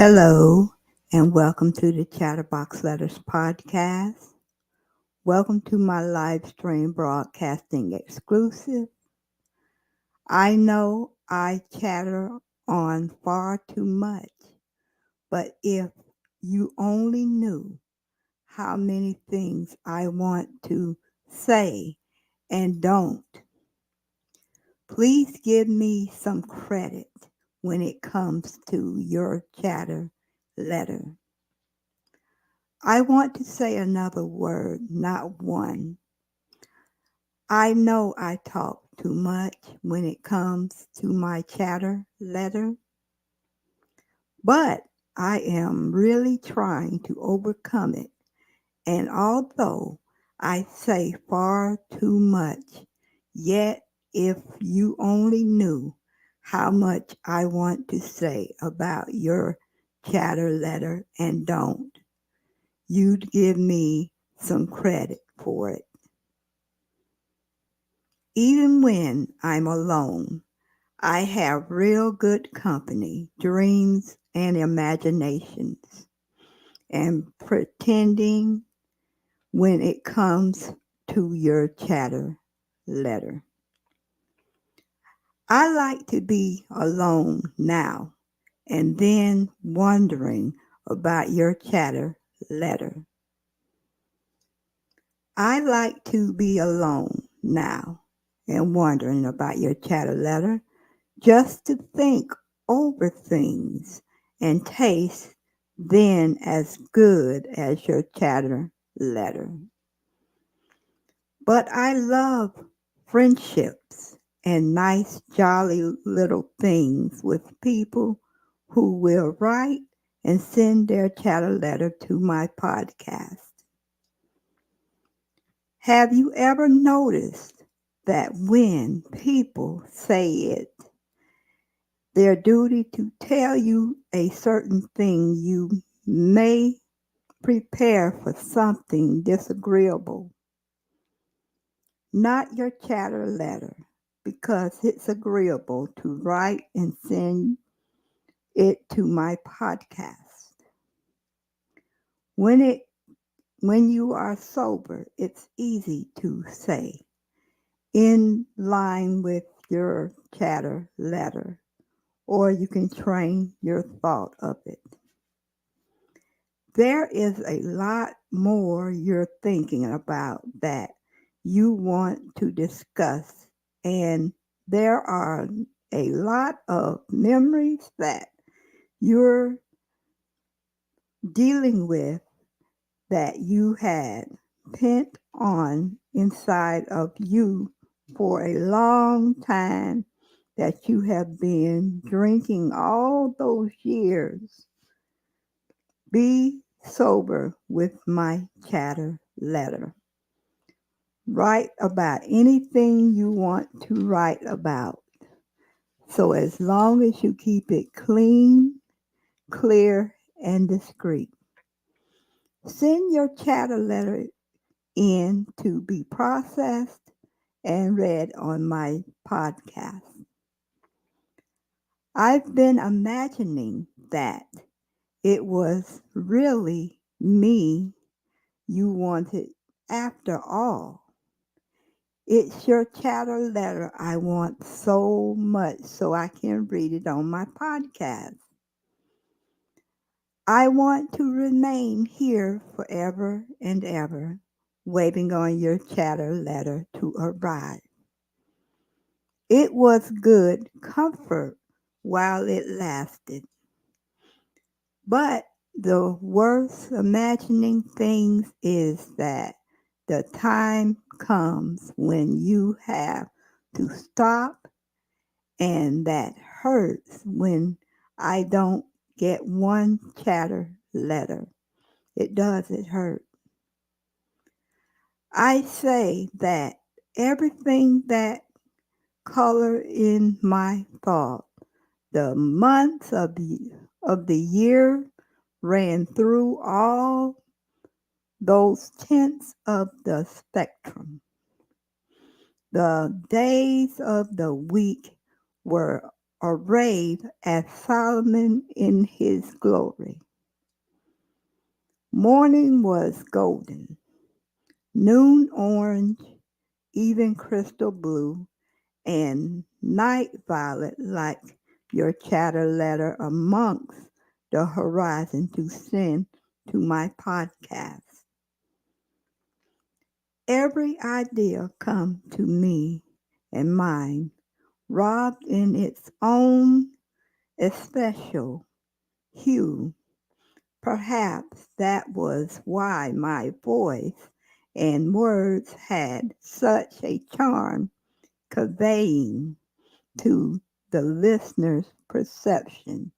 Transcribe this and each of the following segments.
Hello, and welcome to the Chatterbox Letters podcast. Welcome to my live stream broadcasting exclusive. I know I chatter on far too much, but if you only knew how many things I want to say and don't, please give me some credit when it comes to your chatter letter. I want to say another word, not one. I know I talk too much when it comes to my chatter letter, but I am really trying to overcome it. And although I say far too much, yet if you only knew how much I want to say about your chatter letter and don't, you'd give me some credit for it. Even when I'm alone, I have real good company, dreams and imaginations, and pretending when it comes to your chatter letter. I like to be alone now and then wondering about your chatter letter. I like to be alone now and wondering about your chatter letter just to think over things and taste then as good as your chatter letter. But I love friendships and nice, jolly little things with people who will write and send their chatter letter to my podcast. Have you ever noticed that when people say it, their duty to tell you a certain thing, you may prepare for something disagreeable? Not your chatter letter, because it's agreeable to write and send it to my podcast. When it when you are sober, it's easy to say, in line with your chatter letter, or you can train your thought of it. There is a lot more you're thinking about that you want to discuss, and there are a lot of memories that you're dealing with that you had pent on inside of you for a long time, that you have been drinking all those years. Be sober with my chatter letter. Write about anything you want to write about. So as long as you keep it clean, clear, and discreet. Send your chatter letter in to be processed and read on my podcast. I've been imagining that it was really me you wanted after all. It's your chatter letter I want so much so I can read it on my podcast. I want to remain here forever and ever, waiting on your chatter letter to arrive. It was good comfort while it lasted. But the worst imagining things is that the time comes when you have to stop, and that hurts when I don't get one chatter letter. It does, it hurts. I say that everything that color in my thought, the months of the year ran through all those tints of the spectrum. The days of the week were arrayed as Solomon in his glory. Morning was golden, noon orange, even crystal blue, and night violet like your chatter letter amongst the horizon to send to my podcast. Every idea come to me and mine, robbed in its own especial hue. Perhaps that was why my voice and words had such a charm conveying to the listener's perception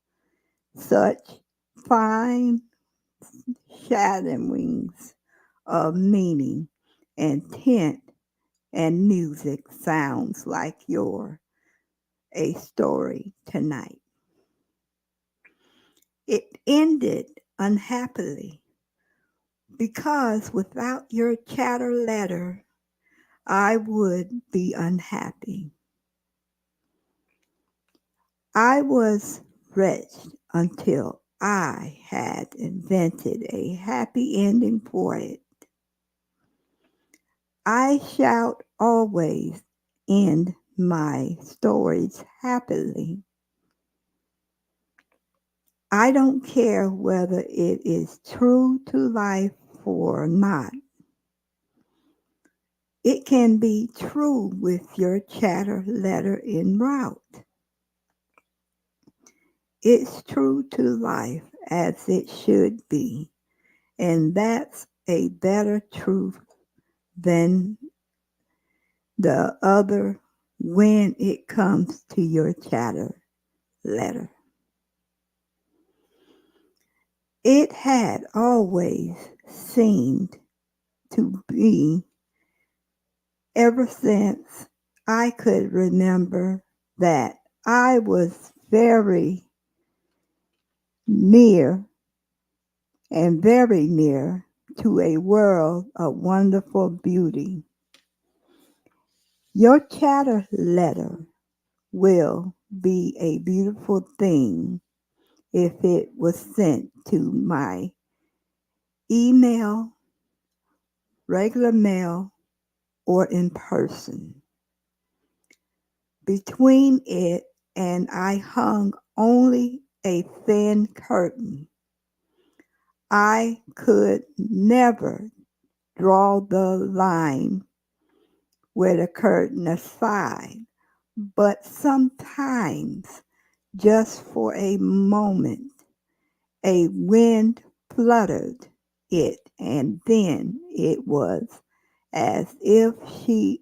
such fine shadowings of meaning and tint and music sounds like you're a story tonight. It ended unhappily because without your chatter letter, I would be unhappy. I was wretched until I had invented a happy ending for it. I shall always end my stories happily. I don't care whether it is true to life or not. It can be true with your chatter letter en route. It's true to life as it should be, and that's a better truth than the other when it comes to your chatter letter. It had always seemed to be, ever since I could remember, that I was near very near to a world of wonderful beauty. Your chatter letter will be a beautiful thing if it was sent to my email, regular mail, or in person. Between it and I hung only a thin curtain. I could never draw the line with a curtain aside, but sometimes, just for a moment, a wind fluttered it, and then it was as if she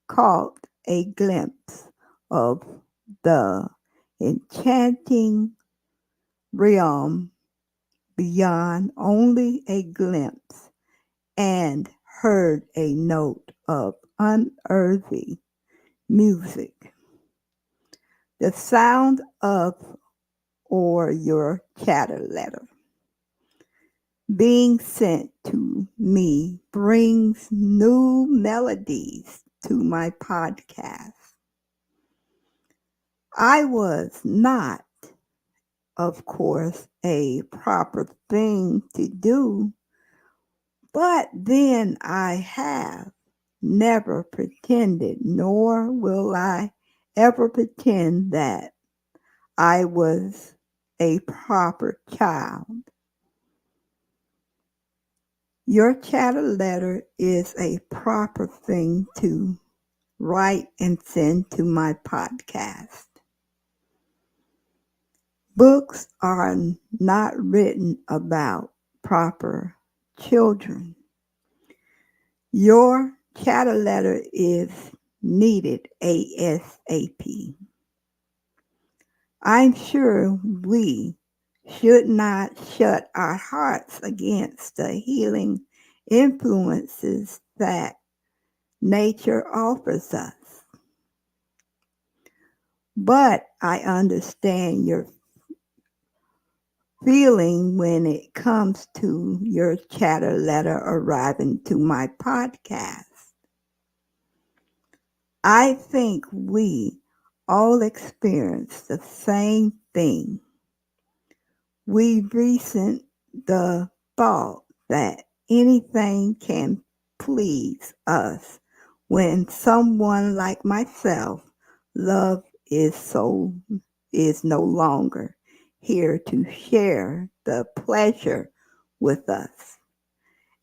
caught a glimpse of the enchanting realm beyond, only a glimpse, and heard a note of unearthly music. The sound of or your chatter letter being sent to me brings new melodies to my podcast. I was not, of course, a proper thing to do, but then I have never pretended, nor will I ever pretend that I was a proper child. Your chatter letter is a proper thing to write and send to my podcast. Books are not written about proper children. Your chatter letter is needed ASAP. I'm sure we should not shut our hearts against the healing influences that nature offers us. But I understand your feeling when it comes to your chatter letter arriving to my podcast. I think we all experience the same thing. We resent the thought that anything can please us when someone like myself, love is no longer here to share the pleasure with us.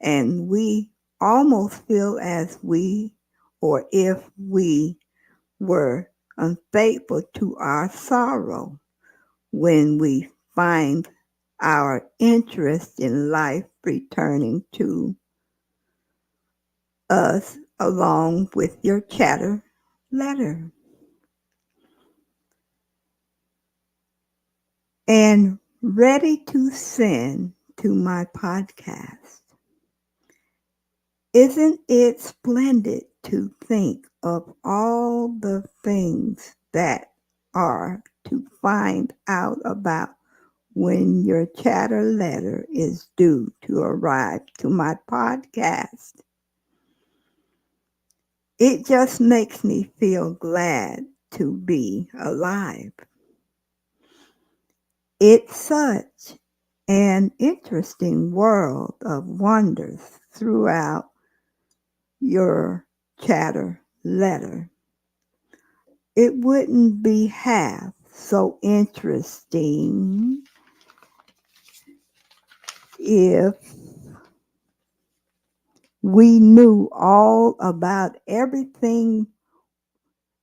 And we almost feel as we or if we were unfaithful to our sorrow when we find our interest in life returning to us along with your chatter letter. And ready to send to my podcast. Isn't it splendid to think of all the things that are to find out about when your chatter letter is due to arrive to my podcast? It just makes me feel glad to be alive. It's such an interesting world of wonders throughout your chatter letter. It wouldn't be half so interesting if we knew all about everything.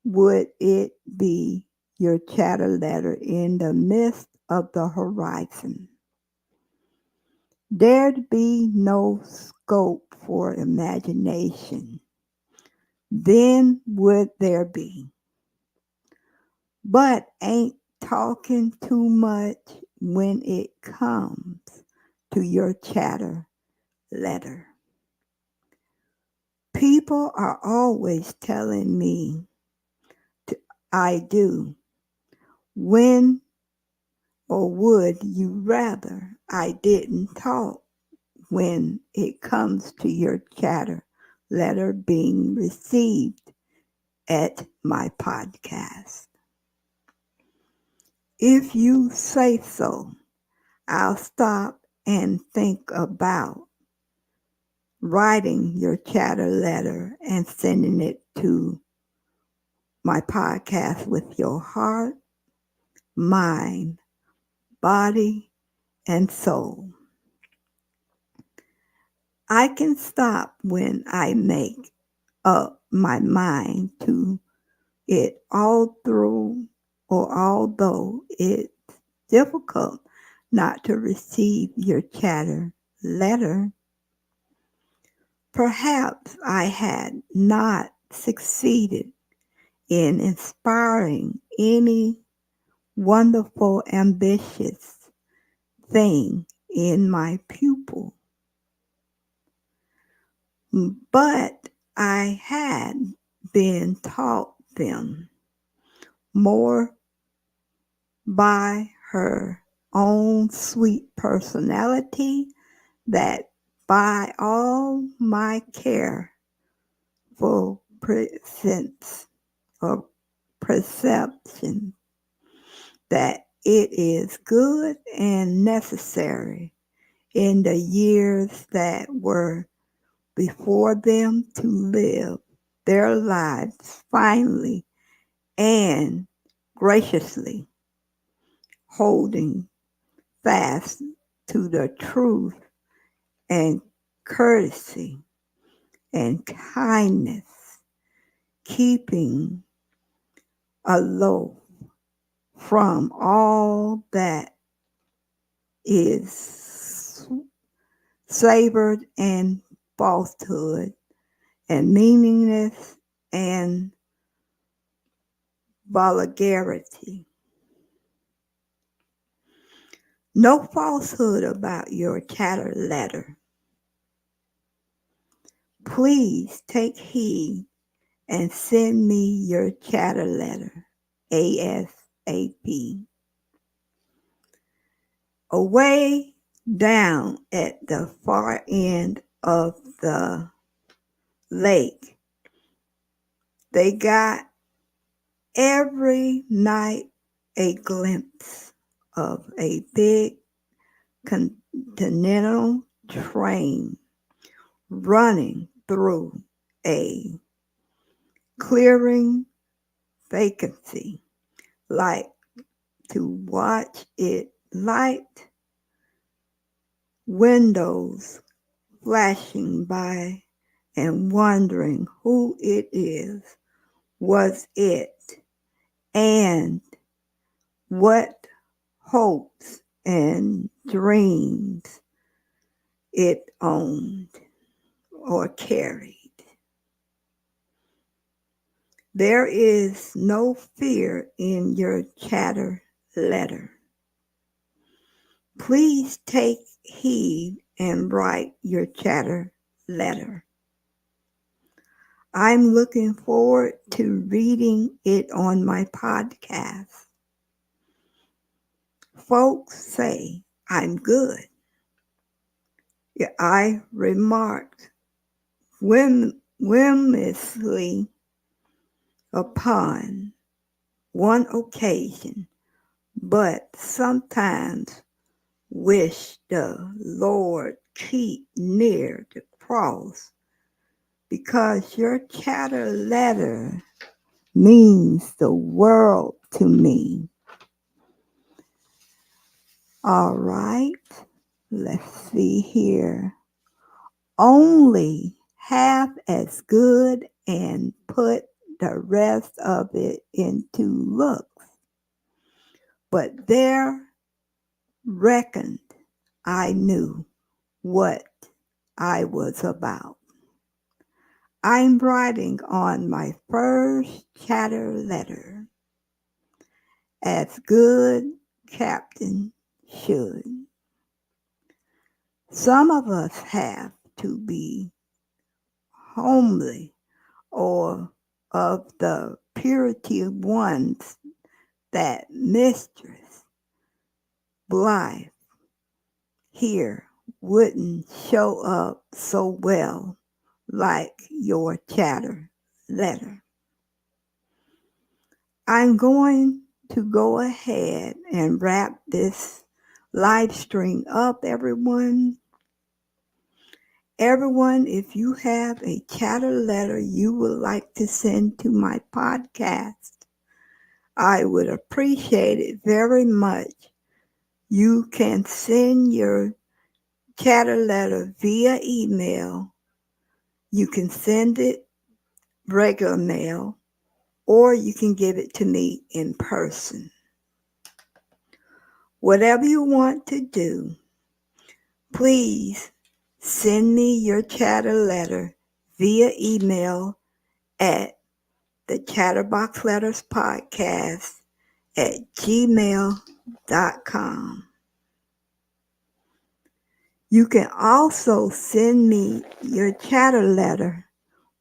Would it be your chatter letter in the midst of the horizon? There'd be no scope for imagination. Then would there be? But ain't talking too much when it comes to your chatter letter. People are always telling me I do. When or would you rather I didn't talk when it comes to your chatter letter being received at my podcast? If you say so, I'll stop and think about writing your chatter letter and sending it to my podcast with your heart, mind, body, and soul. I can stop when I make up my mind to it all through, or although it's difficult not to receive your chatter letter. Perhaps I had not succeeded in inspiring any wonderful, ambitious thing in my pupil, but I had been taught them more by her own sweet personality that by all my careful presence or perception that it is good and necessary in the years that were before them to live their lives finely and graciously, holding fast to the truth and courtesy and kindness, keeping aloof from all that is savored and falsehood and meaningless and vulgarity. No falsehood about your chatter letter. Please take heed and send me your chatter letter ASAP. Away down at the far end of the lake, they got Every night, a glimpse of a big continental train running through a clearing vacancy, like to watch it light, windows flashing by and wondering who it is, was it, and what hopes and dreams it owned or carried. There is no fear in your chatter letter. Please take heed and write your chatter letter. I'm looking forward to reading it on my podcast. Folks say I'm good. Yeah, I remarked whimsically upon one occasion, but sometimes wish the Lord keep near the cross, because your chatter letter means the world to me. All right, let's see here. Only half as good and put the rest of it into looks. But there reckoned I knew what I was about. I'm writing on my first chatter letter, as good captain should. Some of us have to be homely or of the purity ones that Mistress Blythe here wouldn't show up so well like your chatter letter. I'm going to go ahead and wrap this live stream up, everyone. Everyone, if you have a chatter letter you would like to send to my podcast, I would appreciate it very much. You can send your chatter letter via email. You can send it regular mail, or you can give it to me in person. Whatever you want to do, please send me your chatter letter via email at the Chatterbox Letters Podcast at gmail.com. You can also send me your chatter letter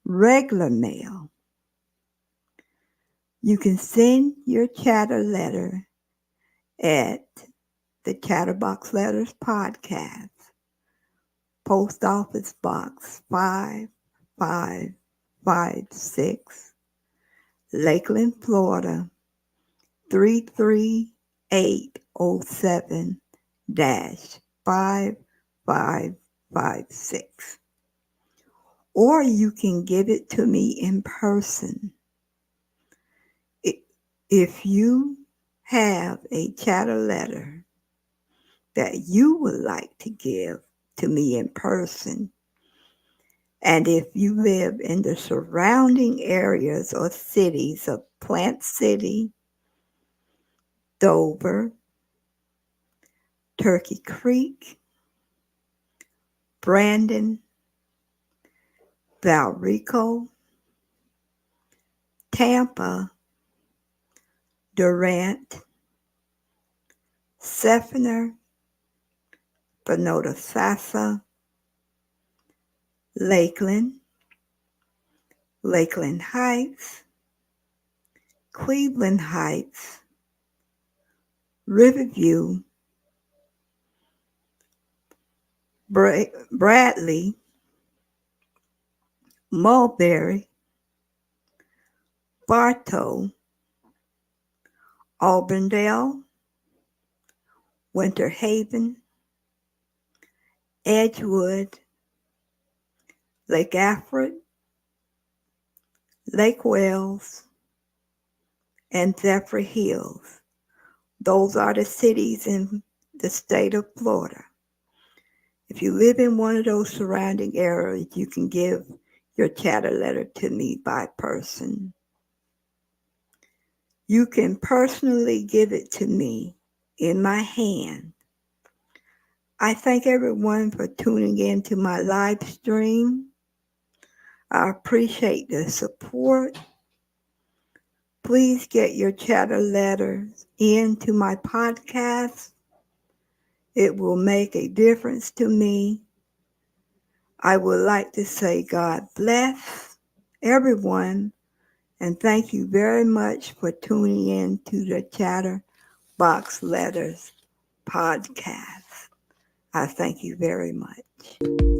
regular mail. You can send your chatter letter at the Chatterbox Letters Podcast, Post Office Box 5556, Lakeland, Florida 33807-5556. Or you can give it to me in person. If you have a chatter letter that you would like to give to me in person, and if you live in the surrounding areas or cities of Plant City, Dover, Turkey Creek, Brandon, Valrico, Tampa, Durant, Seffner, Bonota-Sassa, Lakeland, Lakeland Heights, Cleveland Heights, Riverview, Bradley, Mulberry, Bartow, Auburndale, Winter Haven, Edgewood, Lake Alfred, Lake Wales, and Zephyr Hills. Those are the cities in the state of Florida. If you live in one of those surrounding areas, you can give your chatter letter to me by person. You can personally give it to me in my hand. I thank everyone for tuning in to my live stream. I appreciate the support. Please get your chatter letters into my podcast. It will make a difference to me. I would like to say God bless everyone, and thank you very much for tuning in to the Chatterbox Letters podcast. I thank you very much.